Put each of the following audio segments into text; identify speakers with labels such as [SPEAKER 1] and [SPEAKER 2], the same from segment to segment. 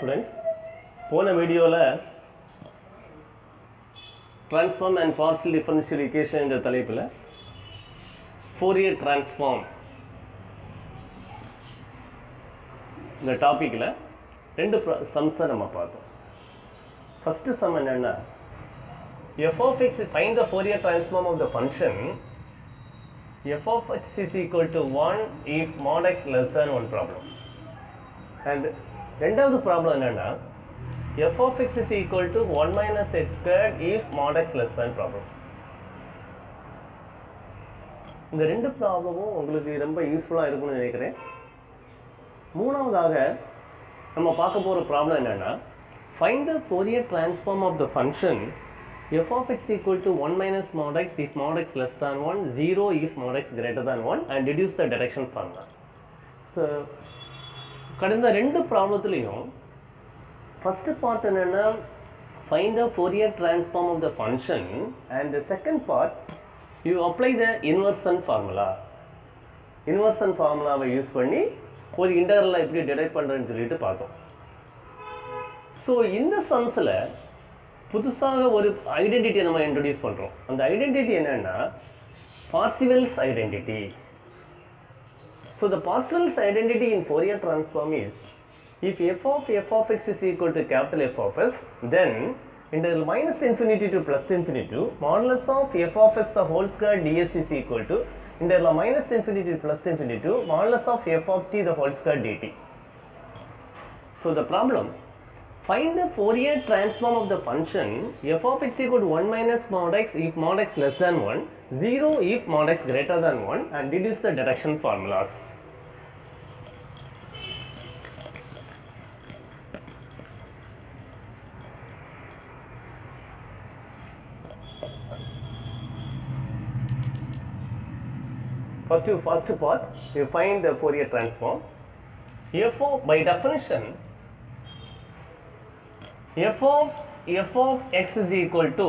[SPEAKER 1] students, போன வீடியோவில் transform and partial differential equation என்ற தலைப்பில் Fourier transform இந்த டாப்பிக்கில் ரெண்டு சம்ஸை நம்ம பார்த்தோம். ஃபஸ்ட்டு சம் என்னென்னா f of x, find the Fourier transform of the function f of x is equal to 1 if mod x less than 1 problem. And ரெண்டாவது problem என்னென்னா f of x is equal to 1 minus x squared if mod x less than problem. இந்த ரெண்டு ப்ராப்ளமும் உங்களுக்கு ரொம்ப யூஸ்ஃபுல்லாக இருக்கும்னு நினைக்கிறேன். மூணாவதாக நம்ம பார்க்க போகிற ப்ராப்ளம் என்னென்னா find the Fourier transform of the function f of x equal to 1 minus mod x if mod x less than 1, 0 if mod x greater than 1 and deduce the direction formulas. So கடந்த ரெண்டு ப்ராப்ளத்துலேயும் first part என்னென்னா find the Fourier transform of the function and the second part you apply the inversion formula. Inversion ஃபார்முலாவை use பண்ணி ஒரு இன்டர்வலை எப்படி drive பண்ணுறேன்னு சொல்லிட்டு பார்த்தோம். ஸோ இந்த சம்ஸில் புதுசாக ஒரு ஐடென்டிட்டியை நம்ம இன்ட்ரடியூஸ் பண்ணுறோம். அந்த ஐடென்டிட்டி என்னென்னா Parseval's identity. So the Parseval's identity in Fourier transform is if f of x is equal to capital F of s, then integral minus infinity to plus infinity modulus of f of s the whole square ds is equal to integral minus infinity to plus infinity modulus of f of t the whole square dt. So the problem, find the Fourier transform of the function f of x equal to 1 minus mod x if mod x less than 1, 0 if mod x greater than 1 and deduce the direction formulas. First part, you find the Fourier transform. F of, by definition, f of x is equal to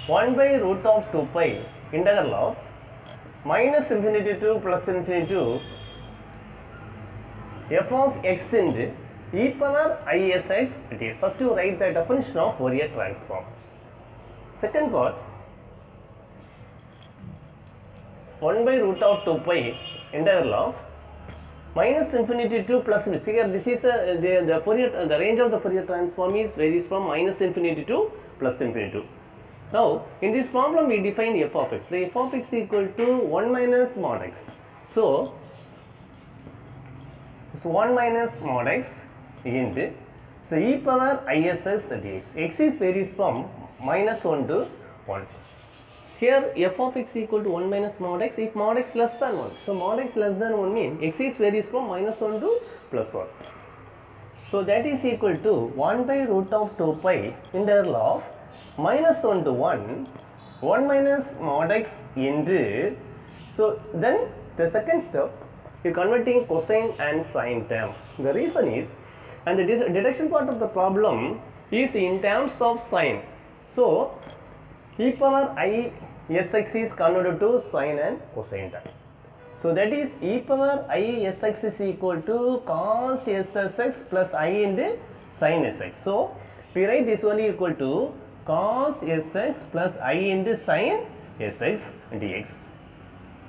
[SPEAKER 1] 1 by root of 2 pi integral of minus infinity to plus infinity to f of x into e power isx. It is first to write the definition of Fourier transform. Second part, 1 by root of 2 pi integral of minus infinity to plus infinity. Here this is the range of the Fourier transform is varies from minus infinity to plus infinity. Now in this problem we define f of x. The f of x equal to 1 minus mod x. So 1 minus mod x into so e power isx dx. X is varies from minus 1 to 1. Here f of x equal to 1 minus mod x if mod x less than 1. So mod x less than 1 means x is varies from minus 1 to plus 1. So that is equal to 1 by root of 2 pi integral of minus 1 to 1, 1 minus mod x into. So then the second step, you converting cosine and sine term. The reason is, and the deduction part of the problem is in terms of sine. So e power I sx is converted to sine and cosine term. So that is e power I sx is equal to cos sx plus I into sin sx. So we write this one equal to cos sx plus I into sin sx dx.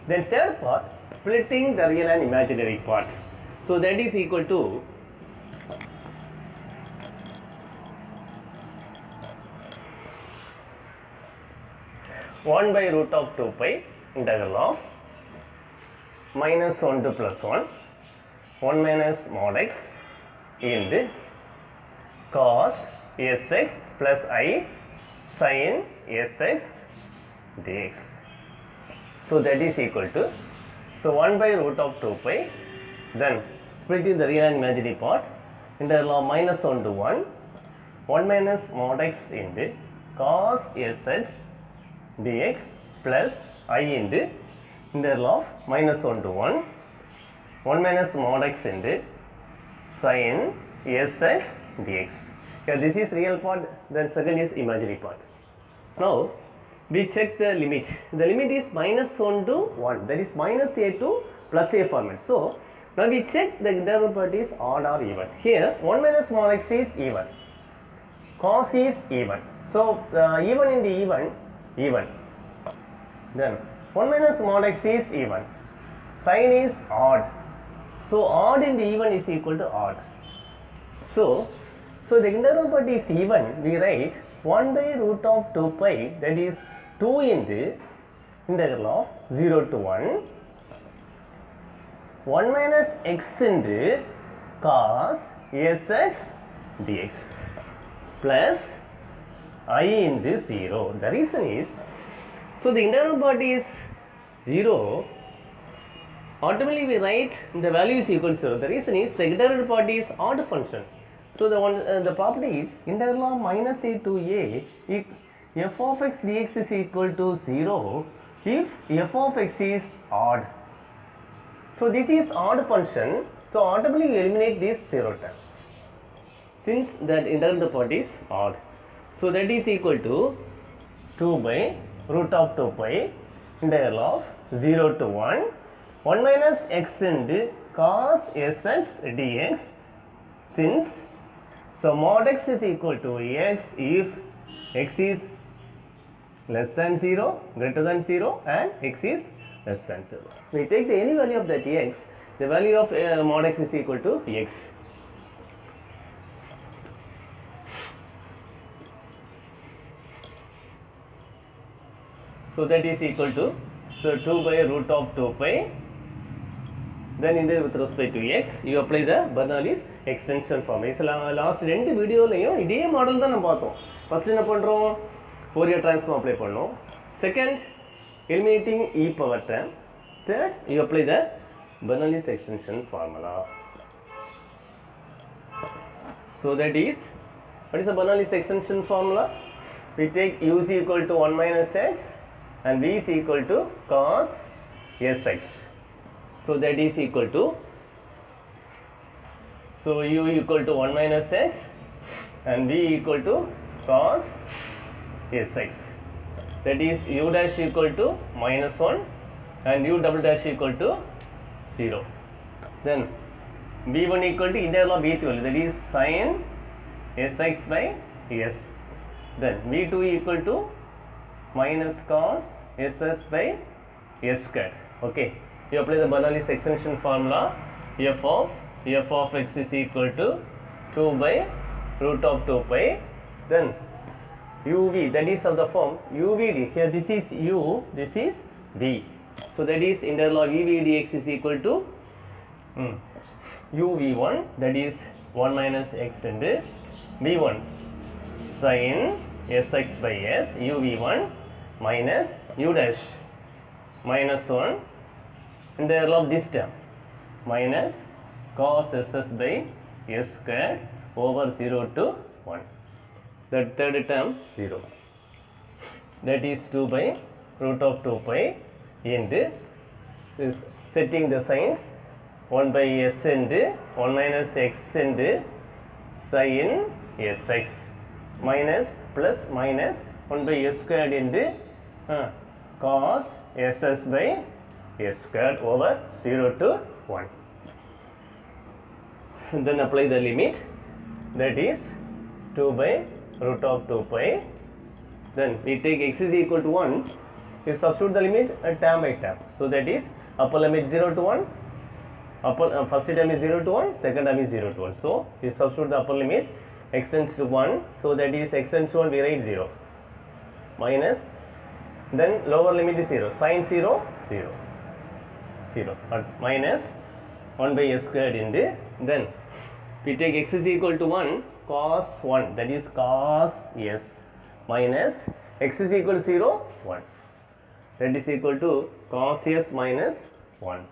[SPEAKER 1] Then third part, splitting the real and imaginary part. So that is equal to 1 by root of 2 pi integral of minus 1 to plus 1, 1 minus mod x into cos sx plus I sin sx dx. So that is equal to, so 1 by root of 2 pi, then splitting the real and imaginary part, integral of minus 1 to 1, 1 minus mod x into cos sx dx plus I into integral of minus 1 to 1, 1 minus mod x into sin sx dx. Here this is real part, then second is imaginary part. Now we check the limit. The limit is minus 1 to 1, that is minus a to plus a format. So Now we check the integral properties odd or even. Here 1 minus mod x is even, cos is even. So even in the even. Then 1 minus mod x is even, sin is odd. So odd in the even is equal to odd. So the integral property is even. We write 1 by root of 2 pi, that is 2 in the integral of 0 to 1. 1 minus x into cos sx dx plus I into 0. The reason is, so the integral property is 0. Automatically we write the value is equal to 0. The reason is the integral property is odd function. So the property is integral of minus a to a if f of x dx is equal to 0 if f of x is odd. So this is odd function. So automatically we eliminate this 0 term since that integral property is odd. So that is equal to 2 by root of 2 pi integral of 0 to 1 1 minus x into cos sx dx, since so mod x is equal to x if x is less than 0, greater than 0 and x is less than 0. We take the any value of that x, the value of mod x is equal to x. So that is equal to 2 by root of 2 pi. Then in the with respect to x, you apply the Bernoulli's extension form. This last 2 videoலையும் இதே model தான் நம்ம பார்த்தோம். First என்ன பண்றோம்? Fourier transform apply பண்ணோம். Second, eliminating e power term. Third, you apply the Bernoulli's extension formula. So that is, what is the Bernoulli's extension formula? We take u is equal to 1 minus x and v is equal to cos sx. So that is equal to, so u equal to 1 minus x and v equal to cos sx. That is u dash equal to minus 1 and u double dash equal to 0. Then v1 equal to integral of v2, that is sin sx by s. Then v2 equal to minus cos ss by s squared. Okay. You apply the Bernoulli's extension formula. F of x is equal to 2 by root of 2 pi. Then uv, that is of the form uvd. Here this is u, this is v. So that is integral of uv dx is equal to uv1, that is 1 minus x into v1 sin sx by s, uv1 minus u dash minus 1 integral of this term minus cos ss by s squared over 0 to 1. The third term 0. That is 2 by root of 2 pi into this setting the signs 1 by s into 1 minus x into sin sx minus plus minus 1 by s squared into cos ss by s squared over 0 to 1. And then apply the limit, that is 2 by root of 2 pi. Then we take x is equal to 1, you substitute the limit term by term. So that is upper limit 0 to 1, first term is 0 to 1, second term is 0 to 1. So you substitute the upper limit, x tends to 1, so that is x tends to 1, we write 0 minus, then lower limit is 0, sin 0, 0. 0 minus 1 by s squared into, then we take x is equal to 1 cos 1, that is cos s minus x is equal to 0, 1, that is equal to cos s minus 1.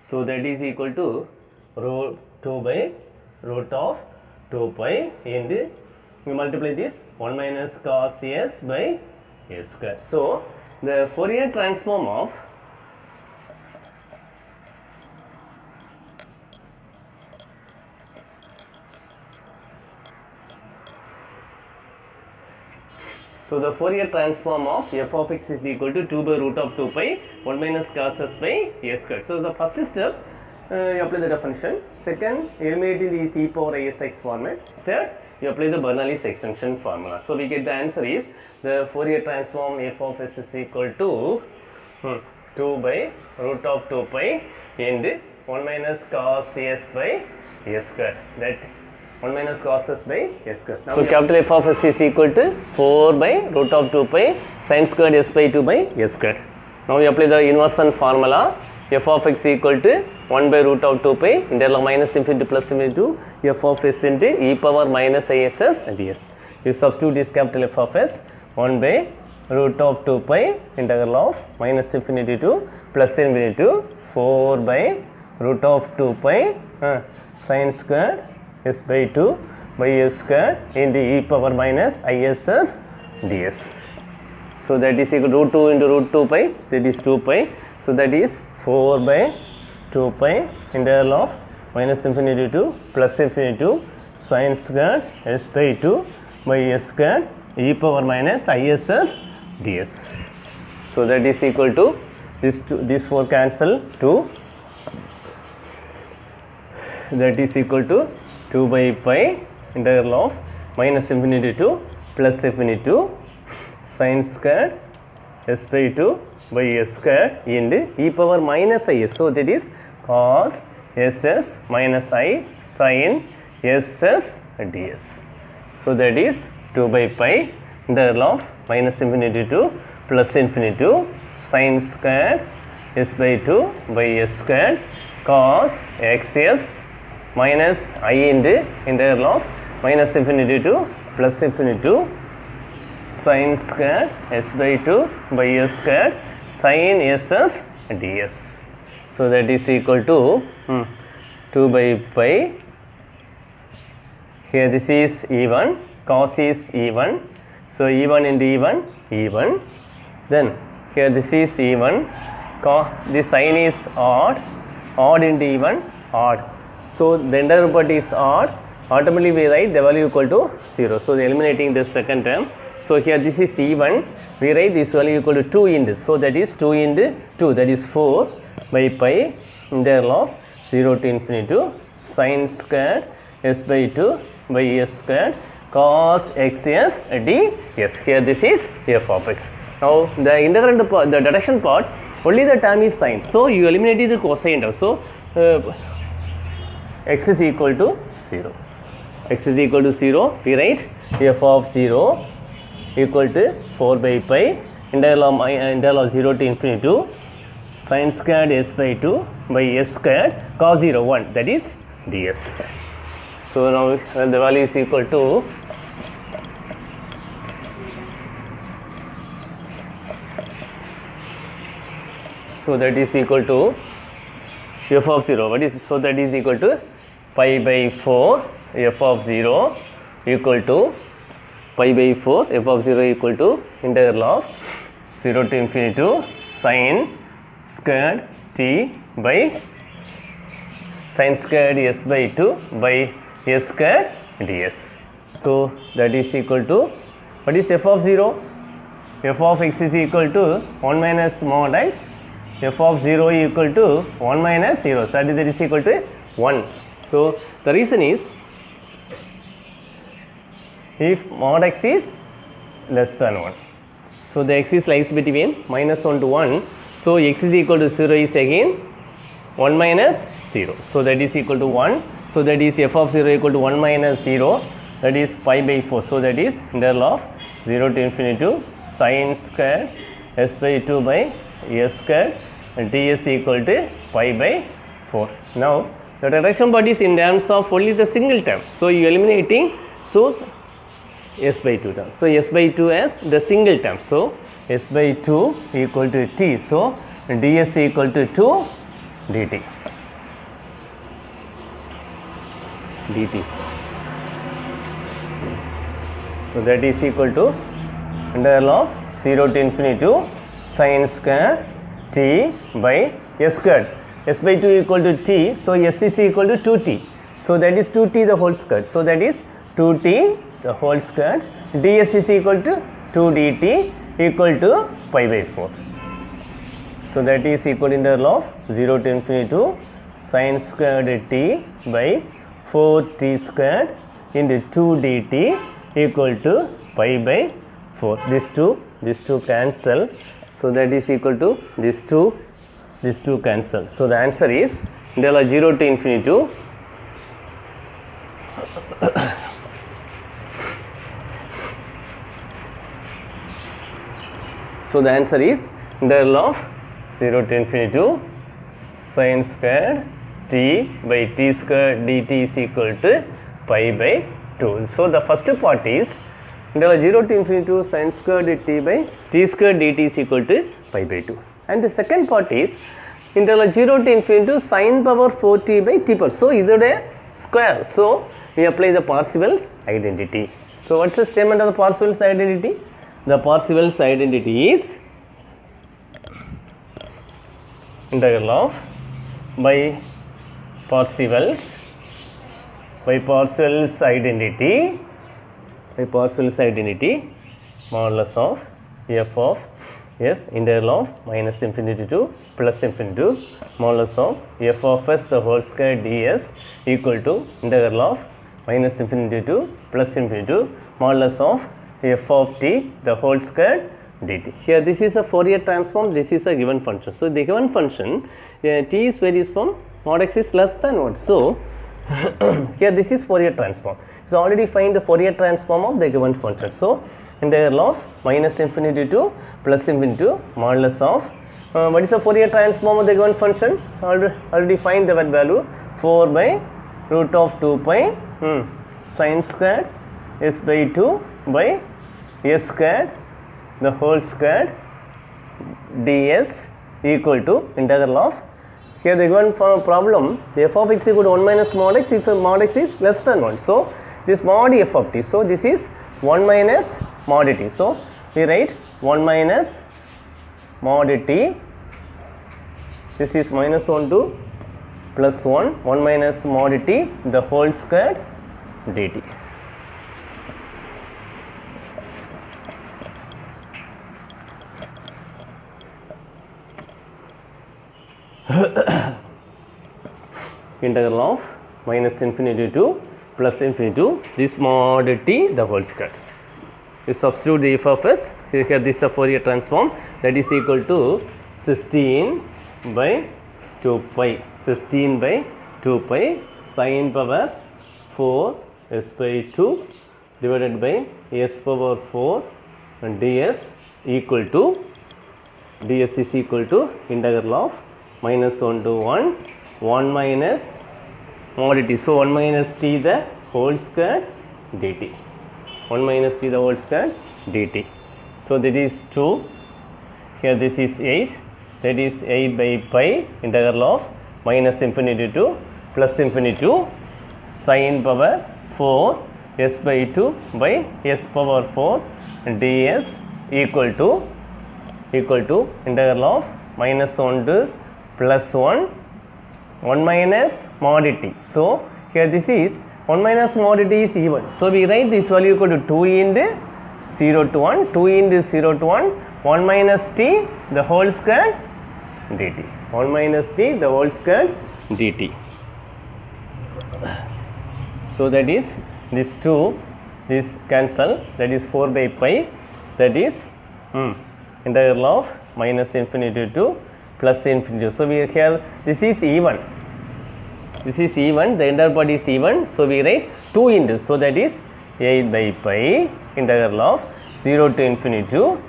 [SPEAKER 1] So that is equal to root 2 by root of 2 pi into, we multiply this 1 minus cos s by s squared. So the Fourier transform of So the Fourier transform of f of x is equal to 2 by root of 2 pi 1 minus cos s by s squared. So the first step, you apply the definition. Second, eliminating this e power isx format. Third, you apply the Bernoulli's extension formula. So we get the answer is the Fourier transform f of s is equal to 2 by root of 2 pi and 1 minus cos s by s square. That 1 minus cos s by s square. Now so capital F of s is equal to 4 by root of 2 pi sin squared s by 2 by s square. Now we apply the inversion formula. F of x equal to 1 by root of 2 pi integral minus infinity to plus infinity to f of s into e power minus iss ds. You substitute this capital F of s 1 by root of 2 pi integral of minus infinity to plus infinity to 4 by root of 2 pi sin squared s by 2 by s squared into e power minus iss ds. So that is equal to root 2 into root 2 pi, that is 2 pi. So that is 4 by 2 pi integral of minus infinity to plus infinity to sin squared s by 2 by s squared e power minus iss ds. So that is equal to this 4 cancel 2, that is equal to 2 by pi integral of minus infinity to plus infinity to sin squared s by 2 by s squared into e power minus is. So that is cos ss minus I sin ss ds. So that is 2 by pi integral of minus infinity to plus infinity to sin squared s by 2 by s squared cos xs minus I into integral of minus infinity to plus infinity to sin squared s by 2 by s squared sin ss ds. So that is equal to 2 by pi. Here this is E1, cos is E1. So E1 into E1, E1. Then here this is E1, this sin is odd into E1, odd. So the entire property is odd. Automatically we write the value equal to 0. So eliminating this second term. So here this is E1, we write this value equal to 2 in this. So that is 2 into 2, that is 4 by pi integral of 0 to infinity to sin squared s by 2 by s squared cos xs ds. Here this is f of x. Now the integrand part, the deduction part, only the term is sin. So you eliminated the cosine term. So x is equal to 0. X is equal to 0, we write f of 0 equal to 4 by pi integral of 0 to infinity to sin squared s by 2 by s squared cos 0 1, that is ds. So now the value is equal to that is equal to f of 0. What is so that is equal to pi by 4 f of 0 equal to pi by 4 f of 0 equal to integral of 0 to infinity to sin squared t by sin squared s by 2 by s squared ds. So that is equal to, what is f of 0? F of x is equal to 1 minus mod x, f of 0 equal to 1 minus 0, so that is equal to 1. So the reason is, if mod x is less than 1, so the x is lies between minus 1 to 1, so x is equal to 0 is again 1 minus 0, so that is equal to 1. So that is f of 0 equal to 1 minus 0, that is pi by 4. So that is integral of 0 to infinity to sin squared s by 2 by s squared ds equal to pi by 4. Now the reduction part is in terms of only the single term. So you eliminating, so s by 2 term. So s by 2 as the single term. So s by 2 equal to t. So ds equal to 2 dt. So that is equal to integral of 0 to infinity to sin square t by s squared. S by 2 equal to t. So s is equal to 2t. So that is 2t the whole square. So that is 2t the whole square. ds is equal to 2 dt equal to pi by 4. So that is equal to integral of 0 to infinity to sin squared t by 4t squared into 2 dt equal to pi by 4. These two cancel, so that is equal to these two cancel. So the answer is integral of 0 to infinity to so the answer is integral of 0 to infinity to sin squared t by t squared dt is equal to pi by 2. So the first part is integral of 0 to infinity to sin squared t by t squared dt is equal to pi by 2. And the second part is integral of 0 to infinity to sin power 4t by t power. So is it a square? So we apply the Parseval's identity. So what's the statement of the Parseval's identity? The Parseval's identity is integral of by Parseval's identity modulus of f of s integral of minus infinity to plus infinity to modulus of f of s the whole square ds equal to integral of minus infinity to plus infinity to modulus of f of t the whole square dt. Here this is a Fourier transform, this is a given function. So the given function t is varies from mod x is less than 1. So here this is Fourier transform. So already find the Fourier transform of the given function. So integral of minus infinity to plus infinity to modulus of what is the Fourier transform of the given function? Already find the value 4 by root of 2 pi sin squared s by 2 by s squared the whole squared ds equal to integral of, here the given problem f of x equal to 1 minus mod x if mod x is less than 1. So this mod f of t, so this is 1 minus mod t. So we write 1 minus mod t, this is minus 1 to plus 1, 1 minus mod t the whole squared dt. Integral of minus infinity to plus infinity to this mod t the whole square. You substitute the f of s, here this is a Fourier transform, that is equal to 16 by 2 pi, 16 by 2 pi sin power 4 s by 2 divided by s power 4 and ds equal to, ds is equal to integral of minus 1 to 1, 1 minus mod t. So 1 minus t the whole square dt, 1 minus t the whole square dt. So that is 2, here this is 8, that is 8 by pi integral of minus infinity to plus infinity to sin power 4 s by 2 by s power 4 ds equal to integral of minus 1 to plus 1, 1 minus mod t. So here this is 1 minus mod t is even. So we write this value equal to 2 into 0 to 1, 2 into 0 to 1, 1 minus t the whole square dt, 1 minus t the whole square dt. So that is this 2, this cancel, that is 4 by pi, that is integral of minus infinity to plus infinity. So we here this is even, this is even, the entire part is even. So we write 2 into, so that is 8 by pi integral of 0 to infinity to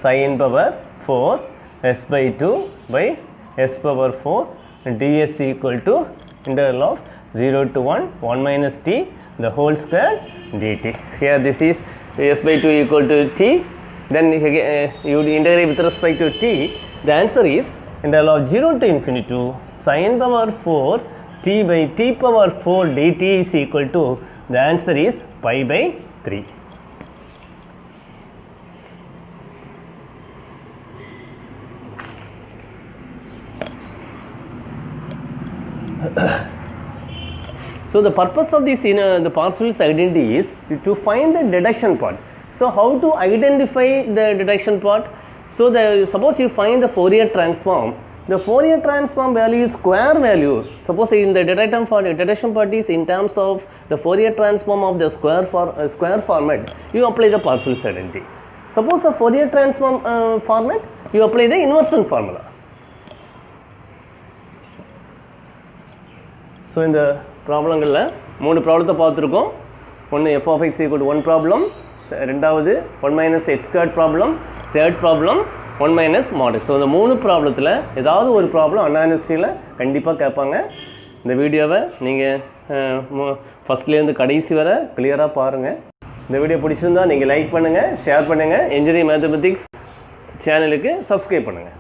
[SPEAKER 1] sin power 4 s by 2 by s power 4 ds equal to integral of 0 to 1, 1 minus t the whole square dt. Here this is s by 2 equal to t, then you integrate with respect to t. The answer is integral of 0 to infinity to sin power 4 t by t power 4 dt is equal to, the answer is pi by 3. So the purpose of this the Parseval's identity is to find the deduction part. So how to identify the deduction part? So suppose you find the Fourier transform the Fourier transform value is square value. Suppose in the detection part is in terms of the Fourier transform of the square format, you apply the Parseval's identity. Suppose the Fourier transform format, you apply the inversion formula. So in the ப்ராப்ளங்களில் 3 ப்ராப்ளத்தை பார்த்துருக்கோம். ஒன்று f of x equal to 1 problem, ரெண்டாவது 1 minus x squared problem, third problem 1 minus mod. So இந்த 3 ப்ராப்ளத்தில் ஏதாவது ஒரு problem அண்ணா யூனிவர்சிட்டியில் கண்டிப்பாக கேட்பாங்க. இந்த வீடியோவை நீங்கள் ஃபஸ்ட்லேருந்து கடைசி வரை கிளியராக பாருங்கள். இந்த வீடியோ பிடிச்சிருந்தால் நீங்கள் லைக் பண்ணுங்கள், ஷேர் பண்ணுங்கள், இன்ஜினியரிங் மேத்தமெட்டிக்ஸ் சேனலுக்கு சப்ஸ்கிரைப் பண்ணுங்கள்.